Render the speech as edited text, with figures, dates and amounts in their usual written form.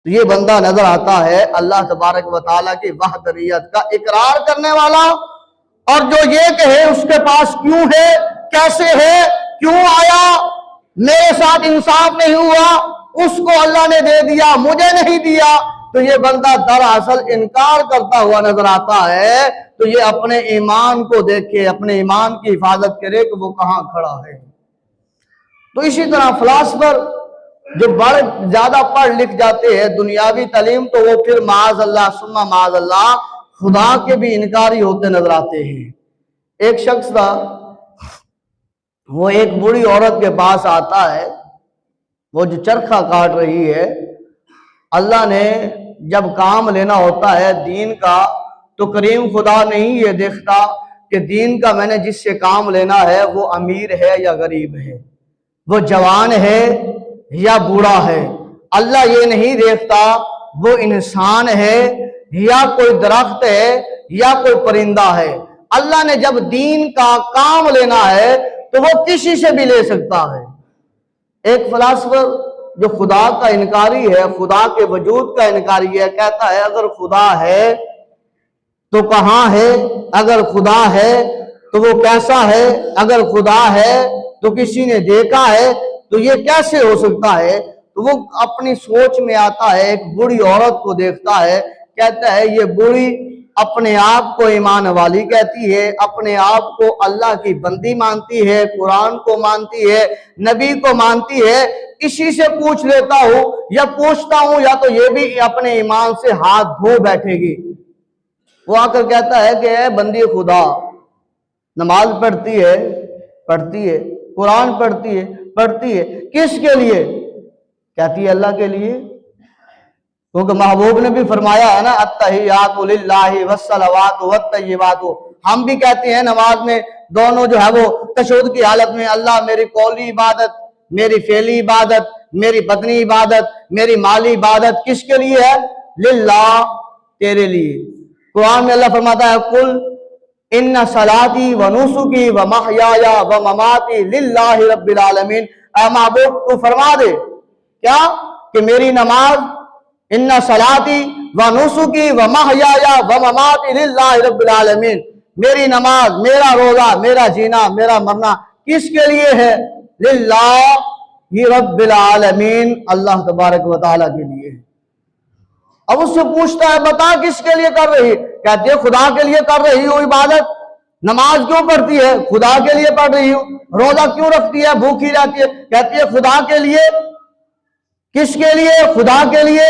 تو یہ بندہ نظر آتا ہے اللہ تبارک و تعالیٰ کی وحدانیت کا اقرار کرنے والا، اور جو یہ کہے اس کے پاس کیوں ہے، کیسے ہے، کیوں آیا، میرے ساتھ انصاف نہیں ہوا، اس کو اللہ نے دے دیا مجھے نہیں دیا، تو یہ بندہ دراصل انکار کرتا ہوا نظر آتا ہے۔ تو یہ اپنے ایمان کو دیکھے، اپنے ایمان کی حفاظت کرے کہ وہ کہاں کھڑا ہے۔ تو اسی طرح فلاسفر جو بڑے زیادہ پڑھ لکھ جاتے ہیں دنیاوی تعلیم، تو وہ پھر معاذ اللہ ثم معاذ اللہ خدا کے بھی انکاری ہوتے نظر آتے ہیں۔ ایک شخص تھا، وہ ایک بوڑھی عورت کے پاس آتا ہے، وہ جو چرخہ کاٹ رہی ہے۔ اللہ نے جب کام لینا ہوتا ہے دین کا، تو کریم خدا نہیں یہ دیکھتا کہ دین کا میں نے جس سے کام لینا ہے وہ امیر ہے یا غریب ہے، وہ جوان ہے یا بوڑھا ہے۔ اللہ یہ نہیں دیکھتا وہ انسان ہے یا کوئی درخت ہے یا کوئی پرندہ ہے۔ اللہ نے جب دین کا کام لینا ہے تو وہ کسی سے بھی لے سکتا ہے۔ ایک فلاسفر جو خدا کا انکاری ہے، خدا کے وجود کا انکاری ہے، کہتا ہے اگر خدا ہے تو کہاں ہے، اگر خدا ہے تو وہ کیسا ہے، اگر خدا ہے تو کسی نے دیکھا ہے، تو یہ کیسے ہو سکتا ہے؟ تو وہ اپنی سوچ میں آتا ہے، ایک بوڑھی عورت کو دیکھتا ہے، کہتا ہے یہ بوڑھی اپنے آپ کو ایمان والی کہتی ہے، اپنے آپ کو اللہ کی بندی مانتی ہے، قرآن کو مانتی ہے، نبی کو مانتی ہے، اسی سے پوچھ لیتا ہوں یا پوچھتا ہوں یا تو یہ بھی اپنے ایمان سے ہاتھ دھو بیٹھے گی۔ وہ آ کر کہتا ہے کہ اے بندی خدا، نماز پڑھتی ہے، قرآن پڑھتی ہے، کس کے لیے؟ کہتی ہے اللہ کے لیے، کیونکہ محبوب نے بھی فرمایا ہے نا التحیات للہ والصلوات والطیبات۔ ہم بھی کہتے ہیں نماز میں دونوں جو ہے وہ تشہد کی حالت میں اللہ میری قولی عبادت، میری فعلی عبادت، میری بدنی عبادت، میری مالی عبادت کس کے لیے ہے؟ للہ، تیرے لیے۔ قرآن میں اللہ فرماتا ہے قل ان صلاتی و نسکی و محیایا و مماتی للہ رب العالمین۔ اے محبوب تو فرما دے کیا کہ میری نماز، ان صلاتی و نسکی و محیایا و مماتی للہ رب العالمین، میری نماز، میرا روزہ، میرا جینا، میرا مرنا کس کے لیے ہے؟ للہ ہی رب العالمین، اللہ تبارک و تعالیٰ کے لیے۔ اب اس سے پوچھتا ہے بتا کس کے لیے کر رہی؟ کہتی ہے خدا کے لیے کر رہی ہوں عبادت۔ نماز کیوں پڑھتی ہے؟ خدا کے لیے پڑھ رہی ہوں۔ روزہ کیوں رکھتی ہے، بھوکی رہتی ہے؟ کہتی ہے خدا کے لیے۔ کس کے لیے؟ خدا کے لیے۔